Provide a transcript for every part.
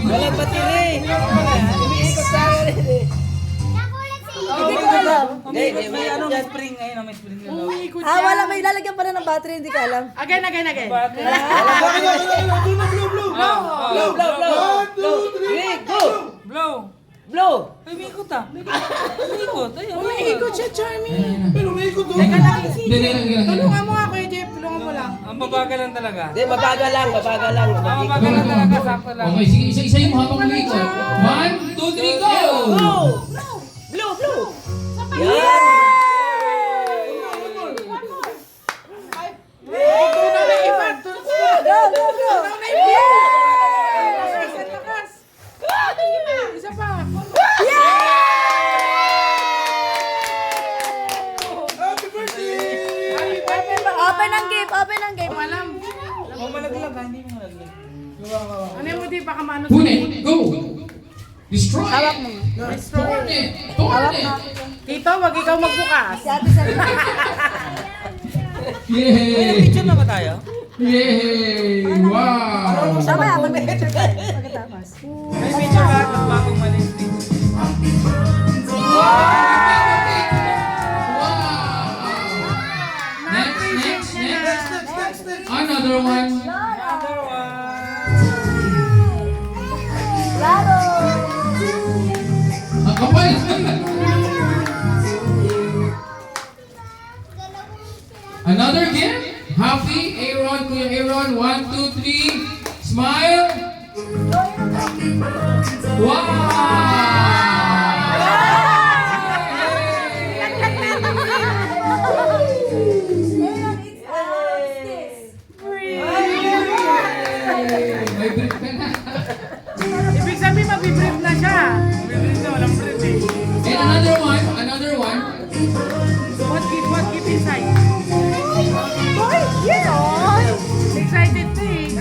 Walang battery. Umiikot sa akin eh. Hindi ko alam. Hindi, May ano, may spring ngayon, may spring yun. Umiikot Ah, siya. wala. May lalagyan pala ng battery. Hindi ko alam. Again. Blow, blow, blow. Blow, three, go. Blow! Blow. Ay, umiikot ah. Umiikot. Ayun. Umiikot siya, Charmy. Pero umiikot doon. Teka lang. Hindi. Tulungan mo nga, Kuya Jeff. Tulungan mo lang. Ang babagal lang talaga. Hindi, mabagal lang, mabagal lang. Ang babagal lang talaga, sakto lang. Okay, sige, isa-isayin mo habang umiikot. 1, 2, 3, go! Go. Blow, blow. Yan. Tunaw na iba. Go, go, go. Lakas. Isa pa. Happy birthday! Happy birthday. Open ang game. Open ang game. Alam. Oh, malaglag ha, hindi mo malaglag. Ano mo di baka maano Punit, go! Destroy! Hawak mo. Torn it! Torn it! Tito, wag ikaw magbukas. Si ate sa Yay! Picture na ba tayo? Yay! Wow! Mamaya, mag-picture ka. Pagkatapos. May picture ka ng bagong malis. Wow! Next. Another one. Another one. Lalo. Ang kapal! Another gift? Happy, Aaron, Kuya Aaron. 1, 2, 3. Smile! May brief ka na. Ibig sabihin, mabibrief na siya. Mabibilis na, walang breath eh. And another one. What keep inside? Boy, yun. Excited to eh.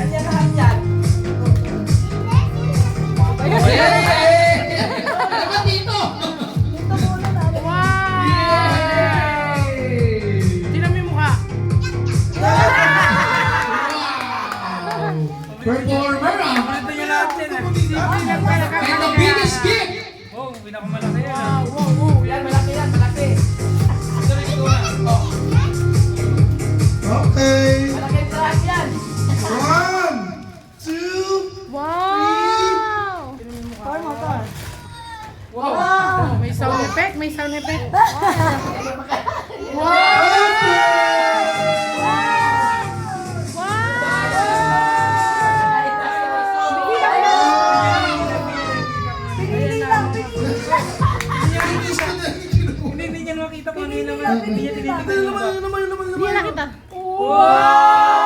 Yay! Ano ba dito? Wow! Yay! Tingnan mo yung mukha. Wow! Performer ah! Ito niya lahat yan ah. And the biggest gift! Oh, pinakamalaki yan ah. Yan, malaki yan, malaki. Okay! Malaki yung track yan. 1, 2, Wow! Tor mo, Tor. Wow! May sound effect. Wow! Hindi niya makita kung ano yun naman. Hindi niya tinitignan. Hindi na kita. Wow!